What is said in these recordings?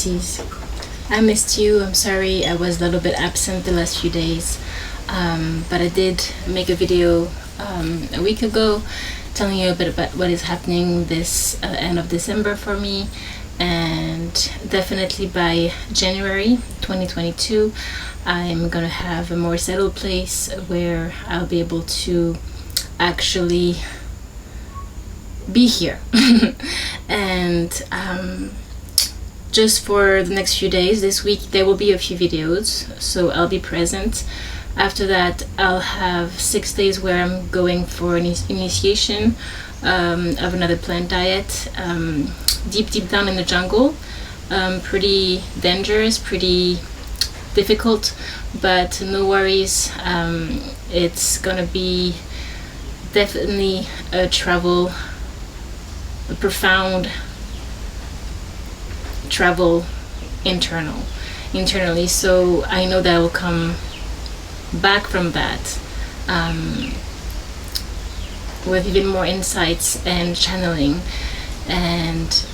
Pisces. I missed you. I'm sorry I was a little bit absent the last few days, but I did make a video a week ago telling you a bit about what is happening this end of December for me, and definitely by January 2022 I'm gonna have a more settled place where I'll be able to actually be here. And just for the next few days this week there will be a few videos, so I'll be present. After that I'll have 6 days where I'm going for an initiation of another plant diet, deep down in the jungle. Pretty dangerous, pretty difficult, but no worries. It's gonna be definitely a profound travel internally, so I know that I will come back from that with even more insights and channeling, and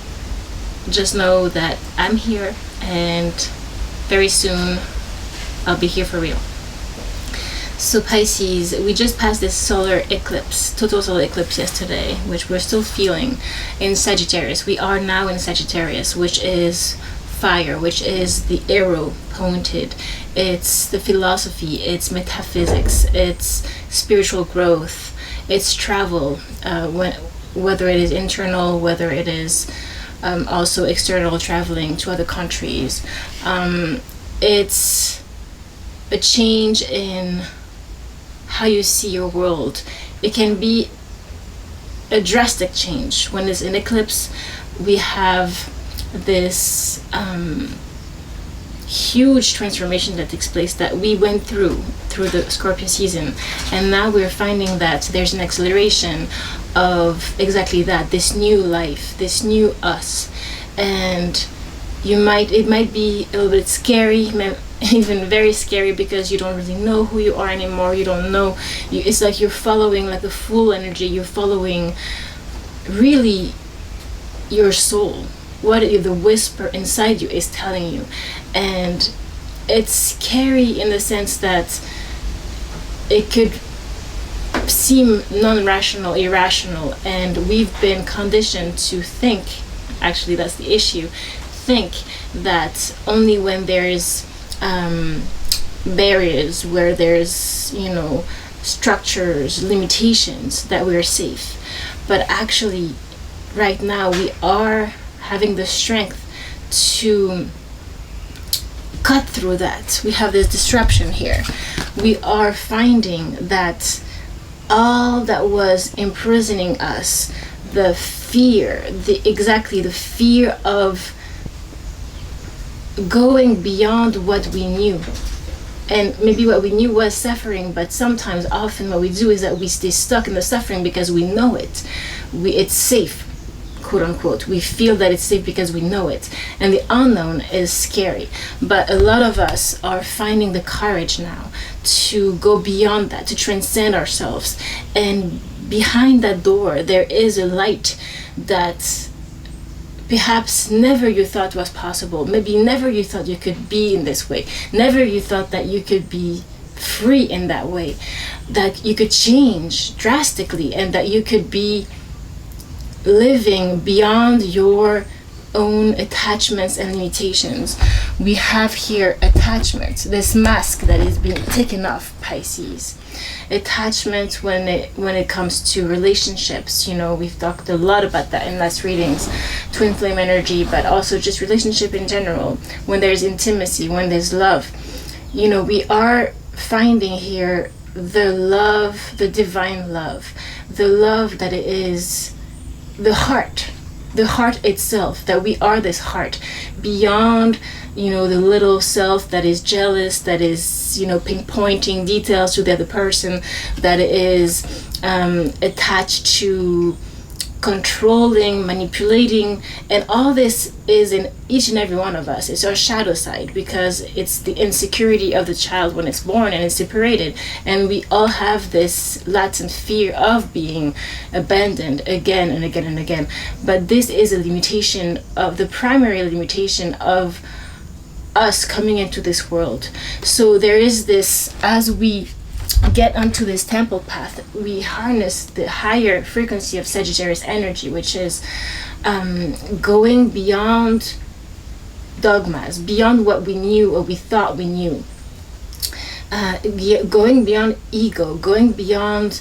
just know that I'm here, and very soon I'll be here for real. So Pisces, we just passed this solar eclipse, total solar eclipse yesterday, which we're still feeling in Sagittarius. We are now in Sagittarius, which is fire, which is the arrow pointed. It's the philosophy, it's metaphysics, it's spiritual growth, it's travel, whether it is internal, whether it is also external, traveling to other countries. It's a change in how you see your world. It can be a drastic change. When there's an eclipse, we have this huge transformation that takes place that we went through the Scorpio season, and now we're finding that there's an acceleration of exactly that, this new life, this new us. And it might be a little bit scary, even very scary, because you don't really know who you are anymore. You don't know, it's like you're following like a full energy, you're following really your soul, what the whisper inside you is telling you. And it's scary in the sense that it could seem non-rational, irrational, and we've been conditioned to think, actually that's the issue, think that only when there's barriers, where there's structures, limitations, that we're safe. But actually right now we are having the strength to cut through that. We have this disruption here. We are finding that all that was imprisoning us, the fear, the fear of going beyond what we knew. And maybe what we knew was suffering, but sometimes, often what we do is that we stay stuck in the suffering because we know it. It's safe, quote unquote. We feel that it's safe because we know it. And the unknown is scary. But a lot of us are finding the courage now to go beyond that, to transcend ourselves. And behind that door, there is a light that perhaps never you thought was possible. Maybe never you thought you could be in this way. Never you thought that you could be free in that way. That you could change drastically, and that you could be living beyond your own attachments and limitations. We have here attachments, this mask that is being taken off, Pisces. Attachment when it comes to relationships, we've talked a lot about that in last readings, twin flame energy, but also just relationship in general. When there's intimacy, when there's love, we are finding here the love, the divine love, the love that it is the heart itself, that we are this heart beyond the little self that is jealous, that is pinpointing details to the other person, that is attached to controlling, manipulating, and all this is in each and every one of us. It's our shadow side, because it's the insecurity of the child when it's born and it's separated, and we all have this latent fear of being abandoned again and again and again. But this is a limitation of the primary limitation of us coming into this world. So there is this, as we get onto this temple path, we harness the higher frequency of Sagittarius energy, which is going beyond dogmas, beyond what we knew or we thought we knew, going beyond ego, going beyond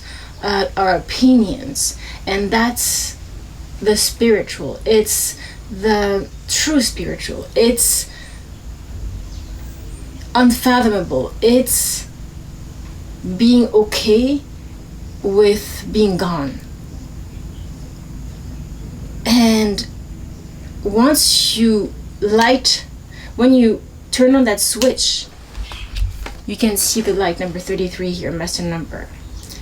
our opinions. And that's the spiritual. It's the true spiritual. It's unfathomable. It's being okay with being gone. And once you when you turn on that switch, you can see the light. Number 33 here, master number.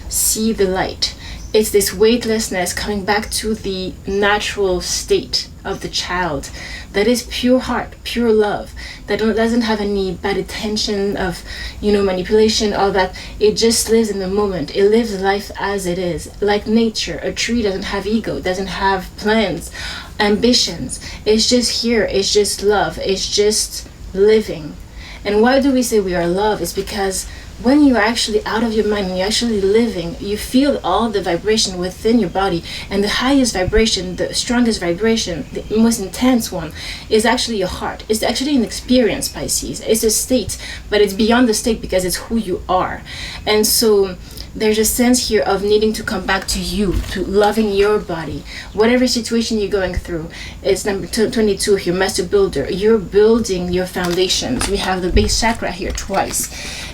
See the light. It's this weightlessness coming back to the natural state of the child that is pure heart, pure love, that doesn't have any bad intention of, manipulation, all that. It just lives in the moment. It lives life as it is, like nature. A tree doesn't have ego, doesn't have plans, ambitions. It's just here. It's just love. It's just living. And why do we say we are love? It's because when you're actually out of your mind, when you're actually living, you feel all the vibration within your body. And the highest vibration, the strongest vibration, the most intense one, is actually your heart. It's actually an experience, Pisces. It's a state, but it's beyond the state because it's who you are. And so there's a sense here of needing to come back to you, to loving your body. Whatever situation you're going through, it's number 22 here, master builder. You're building your foundations. We have the base chakra here twice.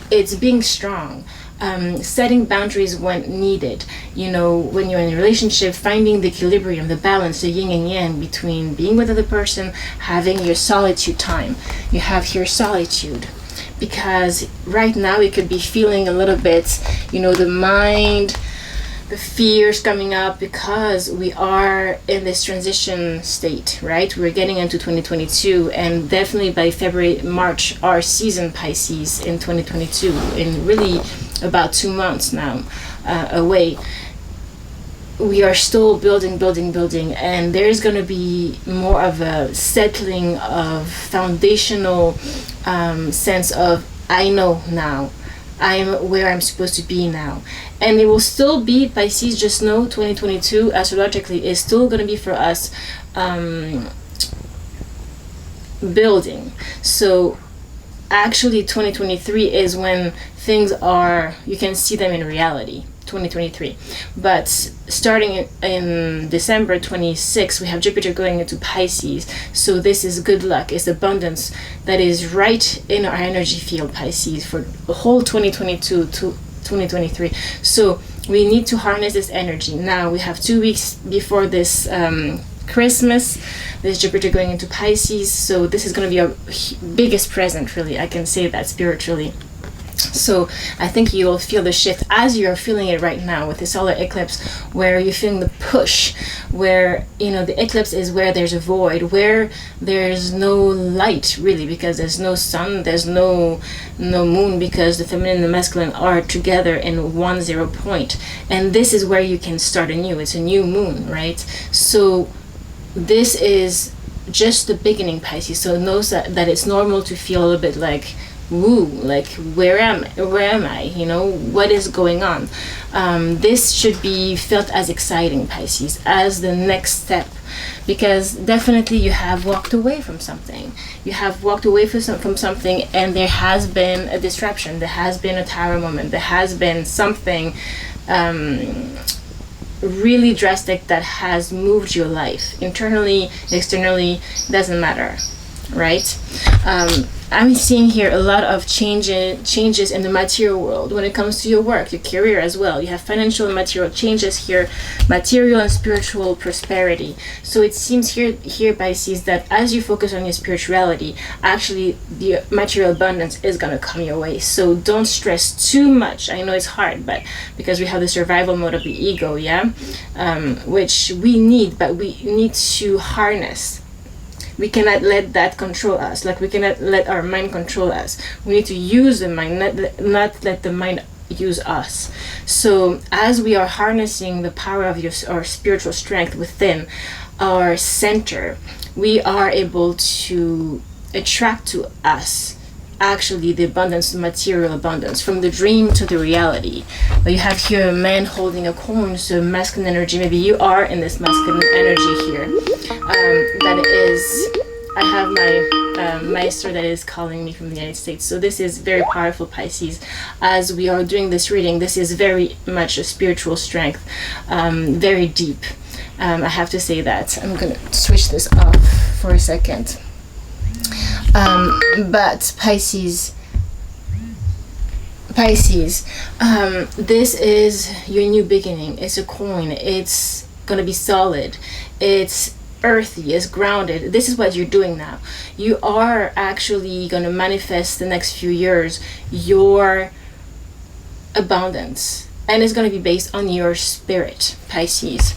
It's being strong, setting boundaries when needed. When you're in a relationship, finding the equilibrium, the balance, the yin and yang between being with another person, having your solitude time. You have here solitude. Because right now we could be feeling a little bit, the mind, the fears coming up, because we are in this transition state, right? We're getting into 2022, and definitely by February, March, our season Pisces in 2022, in really about 2 months now away. We are still building, and there's going to be more of a settling of foundational sense of, I know now, I'm where I'm supposed to be now. And it will still be, Pisces, just know 2022 astrologically is still going to be for us building. So actually 2023 is when things are, you can see them in reality. 2023, but starting in December 26, we have Jupiter going into Pisces. So this is good luck, it's abundance that is right in our energy field, Pisces, for the whole 2022 to 2023. So we need to harness this energy. Now we have 2 weeks before this Christmas, this Jupiter going into Pisces. So this is going to be our biggest present, really. I can say that spiritually. So I think you will feel the shift as you're feeling it right now with the solar eclipse, where you're feeling the push, where the eclipse is where there's a void, where there's no light really, because there's no sun, there's no moon, because the feminine and the masculine are together in 1-0 point, and this is where you can start anew. It's a new moon, right? So this is just the beginning, Pisces. So knows that it's normal to feel a little bit like, woo, like where am I, what is going on? This should be felt as exciting, Pisces, as the next step, because definitely you have walked away from something, from something, and there has been a disruption, there has been a tower moment, there has been something really drastic that has moved your life internally, externally, doesn't matter. right? I'm seeing here a lot of changes in the material world when it comes to your work, your career as well. You have financial and material changes here, material and spiritual prosperity. So it seems here Pisces, that as you focus on your spirituality, actually the material abundance is going to come your way. So don't stress too much. I know it's hard, but because we have the survival mode of the ego, which we need, but we need to harness. We cannot let that control us. Like, we cannot let our mind control us. We need to use the mind, not let the mind use us. So as we are harnessing the power of our spiritual strength within our center, we are able to attract to us actually the abundance, the material abundance, from the dream to the reality. But you have here a man holding a coin, so masculine energy. Maybe you are in this masculine energy here. That is, I have my maestro that is calling me from the United States. So this is very powerful, Pisces. As we are doing this reading, this is very much a spiritual strength, very deep. I have to say that. I'm going to switch this off for a second. But Pisces, this is your new beginning. It's a coin. It's gonna be solid. It's earthy. It's grounded. This is what you're doing now. You are actually gonna manifest the next few years your abundance, and it's gonna be based on your spirit, Pisces.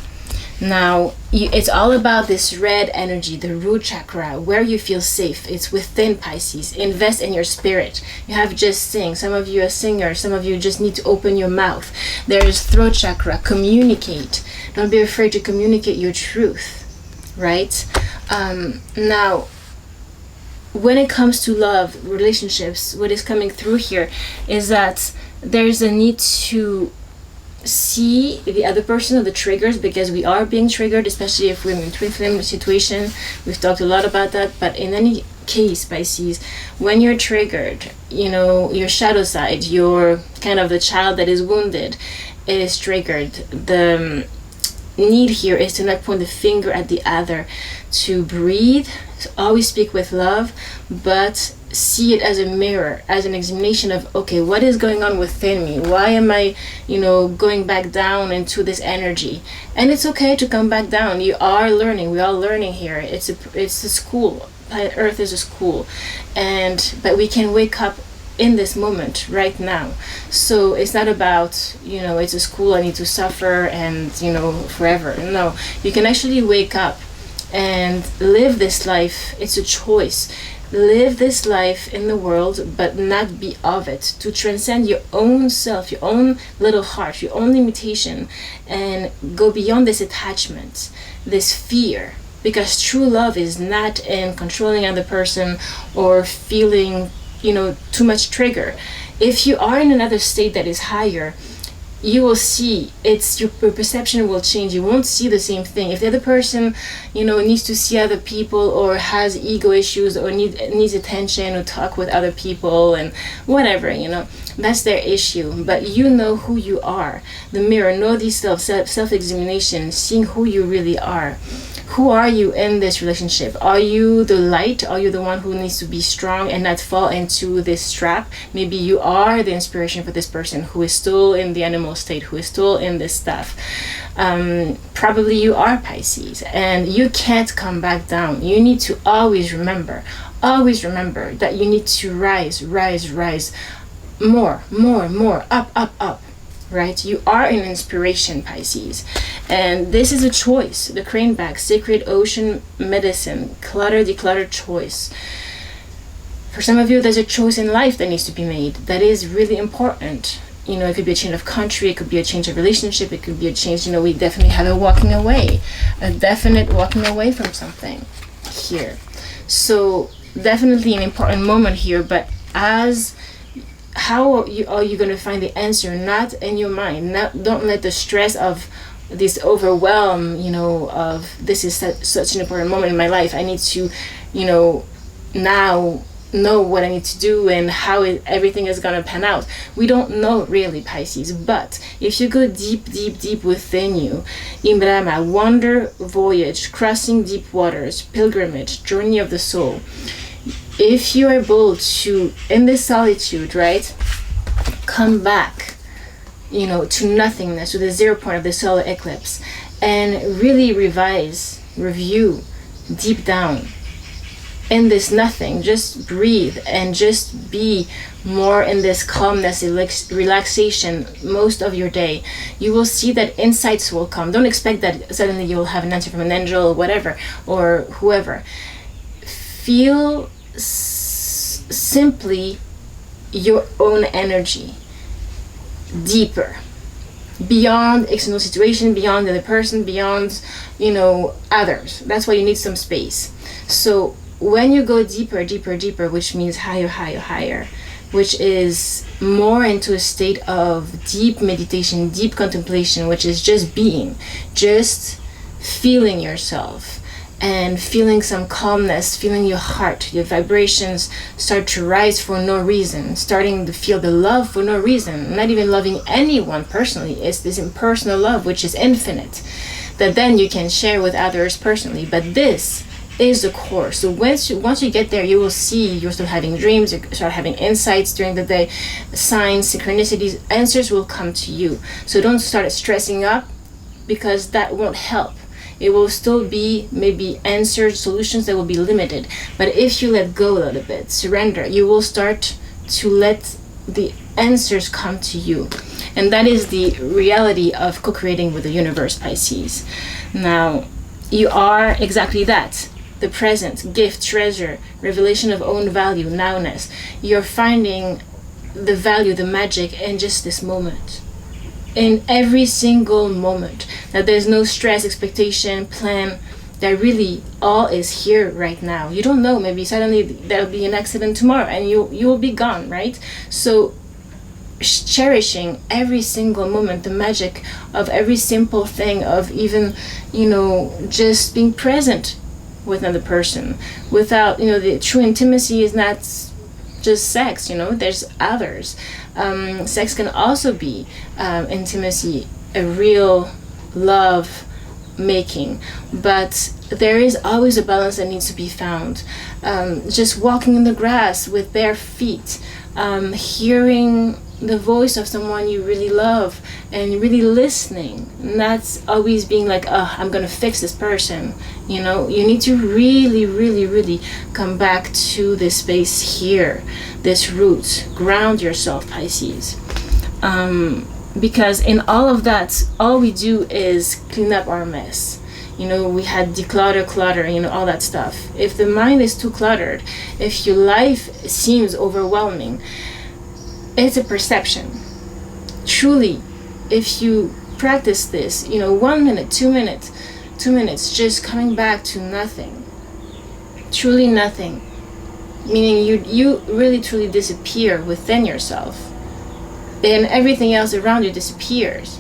Now, it's all about this red energy, the root chakra, where you feel safe. It's within, Pisces. Invest in your spirit. You have just sing. Some of you are singers. Some of you just need to open your mouth. There's throat chakra. Communicate. Don't be afraid to communicate your truth, right? Now, when it comes to love, relationships, what is coming through here is that there's a need to see the other person or the triggers, because we are being triggered, especially if we're in a twin flame situation. We've talked a lot about that. But in any case, Pisces, when you're triggered, your shadow side, your kind of the child that is wounded, is triggered. The need here is to not point the finger at the other, to breathe, to always speak with love, but see it as a mirror, as an examination of, okay, what is going on within me? Why am I, going back down into this energy? And it's okay to come back down. You are learning. We are learning here. It's a school. Earth is a school, but we can wake up in this moment right now. So it's not about, it's a school, I need to suffer and, forever. No, you can actually wake up and live this life. It's a choice. Live this life in the world, but not be of it. To transcend your own self, your own little heart, your own limitation, and go beyond this attachment, this fear. Because true love is not in controlling another person or feeling, too much trigger. If you are in another state that is higher, you will see your perception will change. You won't see the same thing. If the other person, needs to see other people, or has ego issues, or needs attention, or talk with other people and whatever, that's their issue. But you know who you are. The mirror, know these self-examination, seeing who you really are. Who are you in this relationship? Are you the light? Are you the one who needs to be strong and not fall into this trap? Maybe you are the inspiration for this person who is still in the animal state, who is still in this stuff. Probably you are, Pisces, and you can't come back down. You need to always remember that you need to rise more, up. Right? You are an inspiration, Pisces. And this is a choice. The crane back, sacred ocean medicine, clutter, declutter choice. For some of you, there's a choice in life that needs to be made. That is really important. It could be a change of country, it could be a change of relationship, it could be a change, we definitely have a definite walking away from something here. So definitely an important moment here, but how are you going to find the answer? Not in your mind. Don't let the stress of this overwhelm, of this is such an important moment in my life. I need to, now know what I need to do and how everything is going to pan out. We don't know really, Pisces, but if you go deep within you, Imbrama, wander, voyage, crossing deep waters, pilgrimage, journey of the soul, if you're able to, in this solitude, right, come back, you know, to nothingness, to the 0 point of the solar eclipse, and really review deep down in this nothing, just breathe and just be more in this calmness, relaxation most of your day, you will see that insights will come. Don't expect that suddenly you will have an answer from an angel or whatever, or whoever. Feel simply your own energy deeper, beyond external situation, beyond the other person, beyond, you know, others. That's why you need some space. So when you go deeper, which means higher, which is more into a state of deep meditation, deep contemplation, which is just being, just feeling yourself and feeling some calmness, feeling your heart, your vibrations start to rise for no reason, starting to feel the love for no reason, not even loving anyone personally. It's this impersonal love, which is infinite, that then you can share with others personally. But this is the core. So once you get there, you will see you'll start having dreams, you start having insights during the day, signs, synchronicities, answers will come to you. So don't start stressing up, because that won't help. It will still be maybe answers, solutions that will be limited. But if you let go a little bit, surrender, you will start to let the answers come to you. And that is the reality of co-creating with the universe, Pisces. Now, you are exactly that. The present, gift, treasure, revelation of own value, nowness. You're finding the value, the magic in just this moment. In every single moment. That there's no stress, expectation, plan. That really all is here right now. You don't know, maybe suddenly there'll be an accident tomorrow and you will be gone, right? So cherishing every single moment, the magic of every simple thing, of even, you know, just being present with another person without, you know, the true intimacy is not just sex, you know, there's others. Sex can also be intimacy, a real love making, but there is always a balance that needs to be found. Just walking in the grass with bare feet, hearing the voice of someone you really love and really listening, not always being like, oh, I'm gonna fix this person. You know, you need to really come back to this space here, this root. Ground yourself, Pisces. Because in all of that, all we do is clean up our mess. You know, we had declutter, clutter, you know, all that stuff. If the mind is too cluttered, if your life seems overwhelming, it's a perception. Truly, if you practice this, you know, 1 minute, 2 minutes, just coming back to nothing, truly nothing, meaning you really truly disappear within yourself, and everything else around you disappears.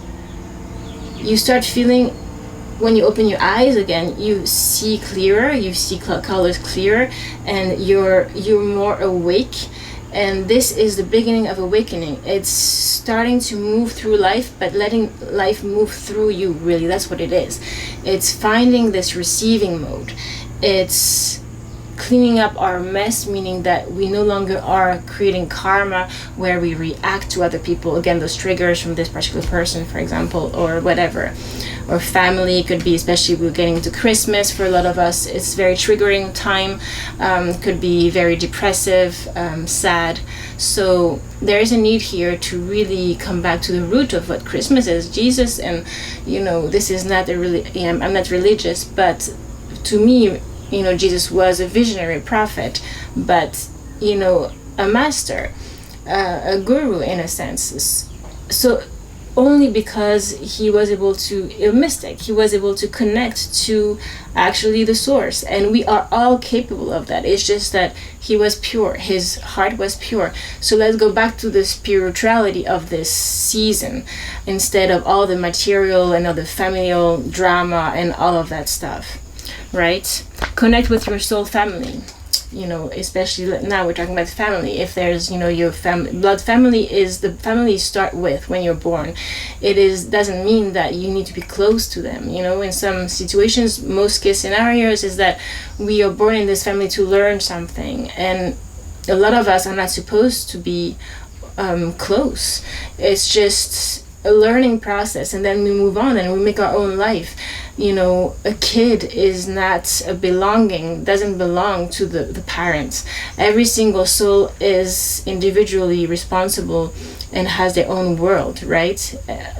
You start feeling, when you open your eyes again, you see clearer, you see colors clearer, and you're more awake. And this is the beginning of awakening. It's starting to move through life, but letting life move through you, really. That's what it is. It's finding this receiving mode. It's cleaning up our mess, meaning that we no longer are creating karma where we react to other people. Again, those triggers from this particular person, for example, or whatever. Or family, could be, especially we're getting into Christmas for a lot of us, it's very triggering time, could be very depressive, sad. So there is a need here to really come back to the root of what Christmas is, Jesus. And, you know, this is not I'm not religious, but to me, you know, Jesus was a visionary prophet, but, you know, a master, a guru in a sense. So only because he was able to, a mystic, he was able to connect to actually the source. And we are all capable of that. It's just that he was pure, his heart was pure. So let's go back to the spirituality of this season, instead of all the material and all the familial drama and all of that stuff, right? Connect with your soul family. especially now we're talking about family. If there's, your blood family is the family you start with when you're born. Doesn't mean that you need to be close to them. In some situations, most case scenarios is that we are born in this family to learn something, and a lot of us are not supposed to be close. It's just a learning process, and then we move on and we make our own life. A kid is not doesn't belong to the parents. Every single soul is individually responsible and has their own world, right?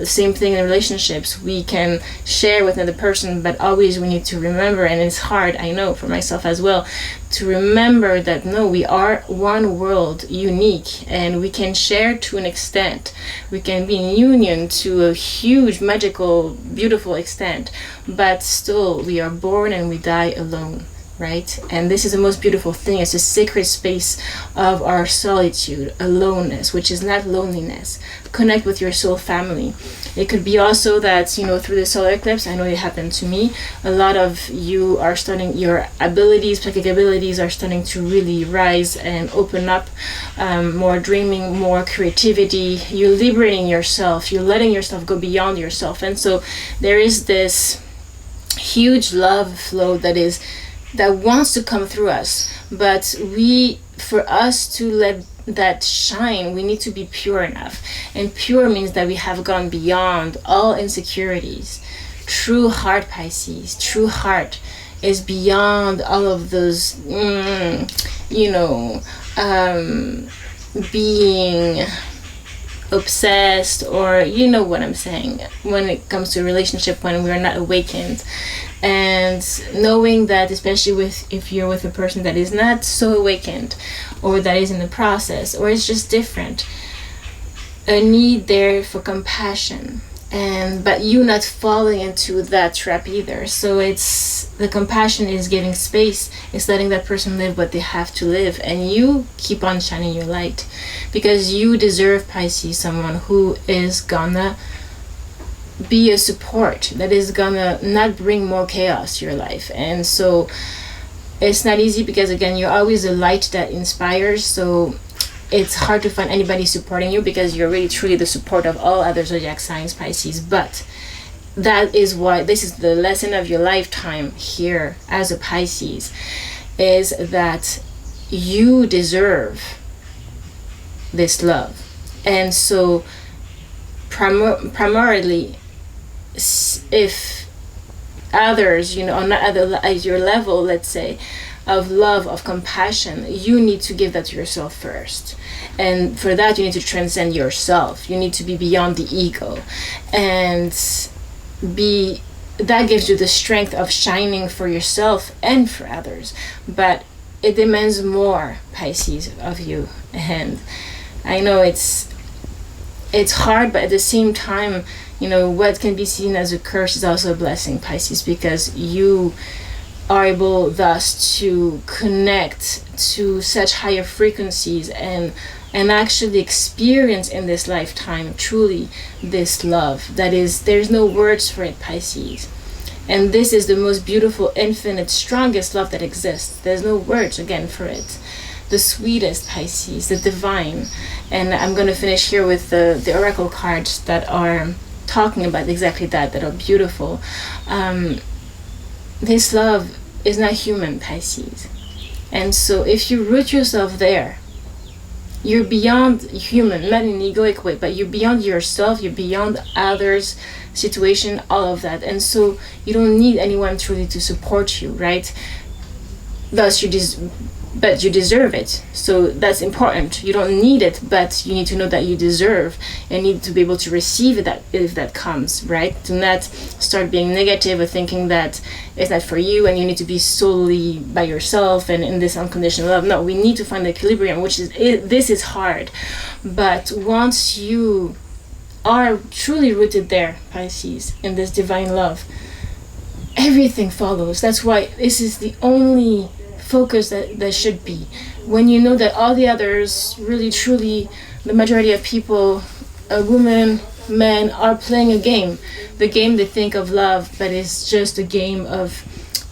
Same thing in relationships. We can share with another person, but always we need to remember, and it's hard, I know, for myself as well, to remember that no, we are one world, unique, and we can share to an extent. We can be in union to a huge, magical, beautiful extent, but still we are born and we die alone. Right? And this is the most beautiful thing. It's a sacred space of our solitude, aloneness, which is not loneliness. Connect with your soul family. It could be also that, through the solar eclipse, I know it happened to me, a lot of you are starting, your psychic abilities are starting to really rise and open up, more dreaming, more creativity. You're liberating yourself. You're letting yourself go beyond yourself. And so there is this huge love flow that wants to come through us, but for us to let that shine, we need to be pure enough. And pure means that we have gone beyond all insecurities. True heart, Pisces, true heart is beyond all of those being obsessed, or what I'm saying, when it comes to a relationship, when we're not awakened. And knowing that, especially if you're with a person that is not so awakened, or that is in the process, or it's just different, a need there for compassion, but you not falling into that trap either. So it's the compassion is giving space, it's letting that person live what they have to live, and you keep on shining your light, because you deserve, Pisces, someone who is gonna be a support, that is gonna not bring more chaos to your life. And so it's not easy, because again, you're always a light that inspires, so it's hard to find anybody supporting you, because you're really truly the support of all other zodiac signs, Pisces. But that is why this is the lesson of your lifetime here as a Pisces, is that you deserve this love. And so primarily, if others, are not at your level, let's say, of love, of compassion, you need to give that to yourself first. And for that, you need to transcend yourself. You need to be beyond the ego, and that gives you the strength of shining for yourself and for others. But it demands more, Pisces, of you. And I know it's hard, but at the same time, what can be seen as a curse is also a blessing, Pisces, because you are able thus to connect to such higher frequencies and actually experience in this lifetime truly this love. That is, there's no words for it, Pisces. And this is the most beautiful, infinite, strongest love that exists. There's no words, again, for it. The sweetest, Pisces, the divine. And I'm going to finish here with the oracle cards that are talking about exactly that are beautiful. This love is not human, Pisces. And so if you root yourself there, you're beyond human, not in an egoic way, but you're beyond yourself, you're beyond others' situation, all of that. And so you don't need anyone truly to support you, right? Thus, but you deserve it. So that's important. You don't need it, but you need to know that you deserve, and need to be able to receive that if that comes, right? Do not start being negative or thinking that it's not for you and you need to be solely by yourself and in this unconditional love. No, we need to find the equilibrium, this is hard. But once you are truly rooted there, Pisces, in this divine love, everything follows. That's why this is the only focus that should be. When you know that all the others, really truly the majority of people, women, men, are playing a game, the game they think of love, but it's just a game of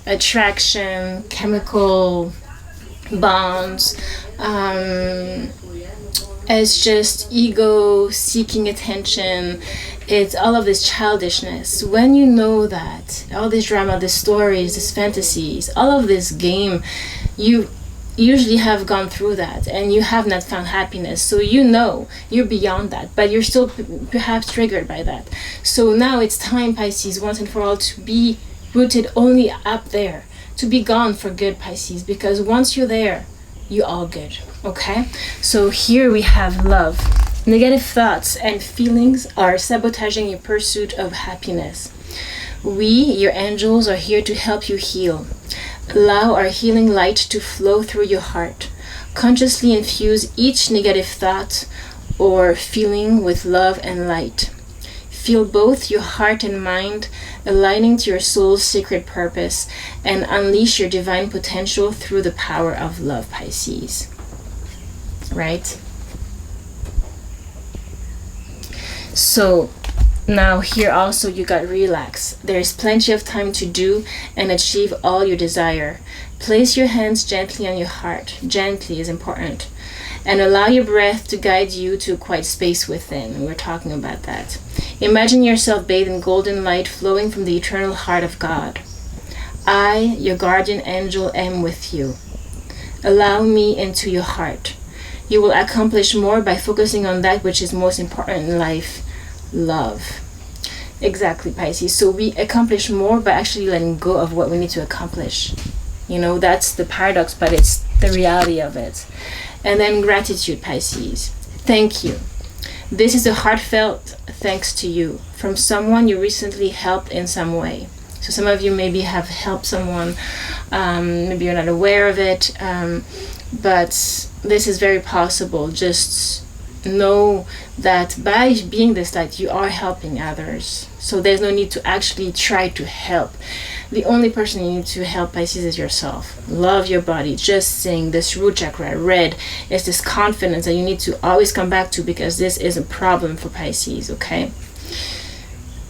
attraction, chemical bonds, it's just ego seeking attention. It's all of this childishness. When you know that, all this drama, these stories, these fantasies, all of this game, you usually have gone through that and you have not found happiness. So you know you're beyond that, but you're still perhaps triggered by that. So now it's time, Pisces, once and for all, to be rooted only up there, to be gone for good, Pisces, because once you're there, you're all good. Okay, so here we have love. Negative thoughts and feelings are sabotaging your pursuit of happiness. We, your angels, are here to help you heal. Allow our healing light to flow through your heart. Consciously infuse each negative thought or feeling with love and light. Feel both your heart and mind aligning to your soul's secret purpose and unleash your divine potential through the power of love, Pisces. Right? So now here also you got relax. There's plenty of time to do and achieve all your desire. Place your hands gently on your heart. Gently is important. And allow your breath to guide you to a quiet space within. We're talking about that. Imagine yourself bathed in golden light flowing from the eternal heart of God. I, your guardian angel, am with you. Allow me into your heart. You will accomplish more by focusing on that which is most important in life, love. Exactly, Pisces. So we accomplish more by actually letting go of what we need to accomplish. You know, that's the paradox, but it's the reality of it. And then gratitude, Pisces. Thank you. This is a heartfelt thanks to you from someone you recently helped in some way. So some of you maybe have helped someone, maybe you're not aware of it, but this is very possible. Just know that by being this light, you are helping others. So there's no need to actually try to help. The only person you need to help, Pisces, is yourself. Love your body. Just saying this root chakra, red, is this confidence that you need to always come back to, because this is a problem for Pisces, okay?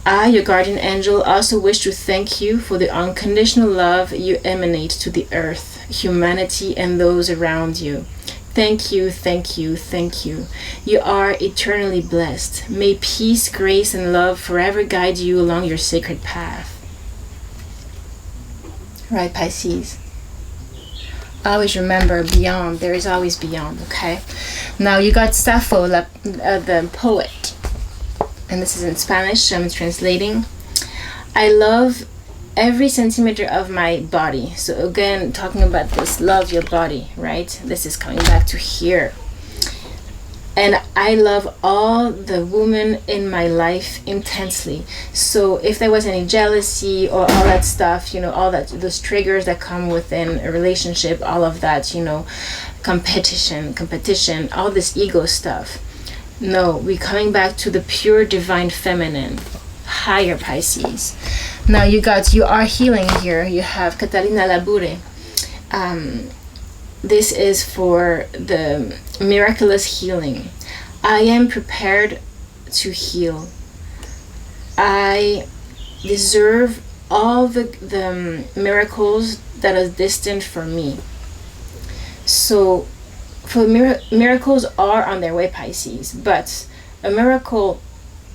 I, your guardian angel, also wish to thank you for the unconditional love you emanate to the earth, humanity, and those around you. Thank you, thank you, thank you. You are eternally blessed. May peace, grace, and love forever guide you along your sacred path. Right, Pisces? Always remember, beyond. There is always beyond, okay? Now you got Sappho, the poet. And this is in Spanish, so I'm translating. I love every centimeter of my body. So again, talking about this, love your body, right? This is coming back to here. And I love all the women in my life intensely. So if there was any jealousy or all that stuff, you know, all that, those triggers that come within a relationship, all of that, you know, competition, all this ego stuff. No, we're coming back to the pure divine feminine, higher, Pisces. Now you are healing here. You have Catalina Labure. This is for the miraculous healing. I am prepared to heal. I deserve all the miracles that are destined for me. So, for miracles are on their way, Pisces, but a miracle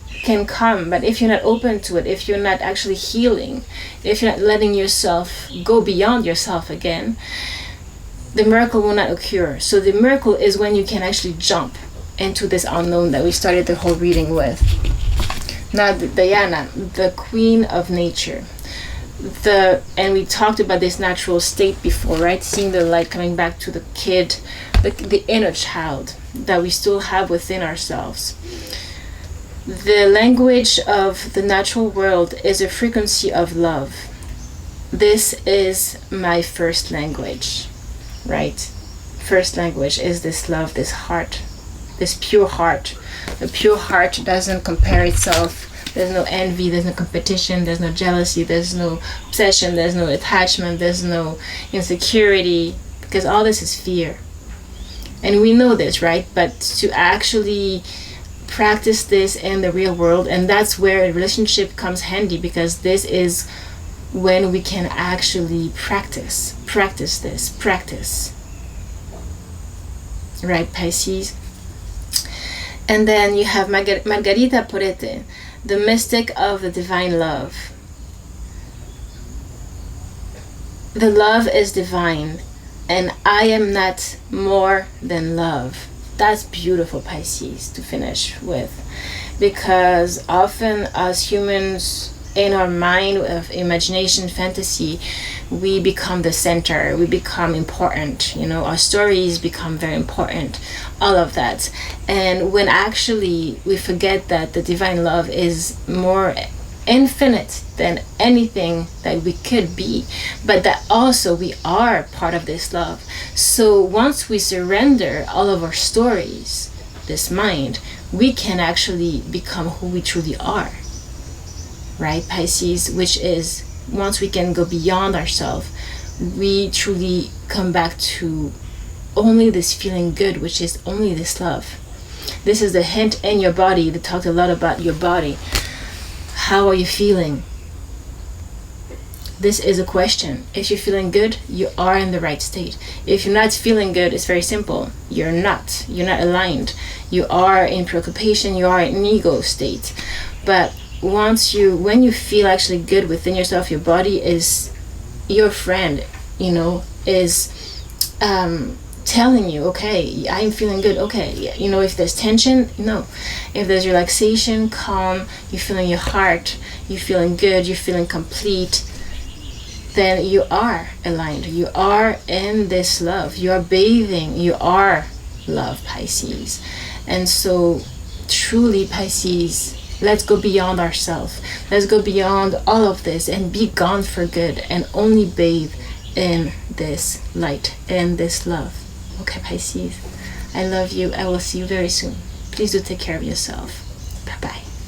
can come, but if you're not open to it, if you're not actually healing, if you're not letting yourself go beyond yourself again, the miracle will not occur. So the miracle is when you can actually jump into this unknown that we started the whole reading with. Now, Diana, the queen of nature. And we talked about this natural state before, right? Seeing the light coming back to the kid, the inner child that we still have within ourselves. The language of the natural world is a frequency of love. This is my first language, right? First language is this love, this heart, this pure heart. The pure heart doesn't compare itself. There's no envy, there's no competition, there's no jealousy, there's no obsession, there's no attachment, there's no insecurity, because all this is fear. And we know this, right? But to actually practice this in the real world, and that's where a relationship comes handy, because this is when we can actually practice this. right, Pisces? And then you have Margarita Porete, the mystic of the divine love. The love is divine, and I am not more than love. That's beautiful, Pisces, to finish with. Because often as humans, in our mind of imagination, fantasy, we become the center, we become important, our stories become very important, all of that. And when actually we forget that the divine love is more infinite than anything that we could be, but that also we are part of this love. So once we surrender all of our stories, this mind, we can actually become who we truly are, right, Pisces? Which is, once we can go beyond ourselves, we truly come back to only this feeling good, which is only this love. This is the hint in your body. They talked a lot about your body. How are you feeling? This is a question. If you're feeling good, you are in the right state. If you're not feeling good, it's very simple. You're not aligned. You are in preoccupation, you are in ego state. But when you feel actually good within yourself, your body is your friend, is telling you, okay, I'm feeling good. Okay, if there's tension, no. If there's relaxation, calm, you're feeling your heart, you're feeling good, you're feeling complete, then you are aligned. You are in this love. You are bathing. You are love, Pisces. And so truly, Pisces, let's go beyond ourselves. Let's go beyond all of this and be gone for good and only bathe in this light and this love. Okay, Pisces, I love you. I will see you very soon. Please do take care of yourself.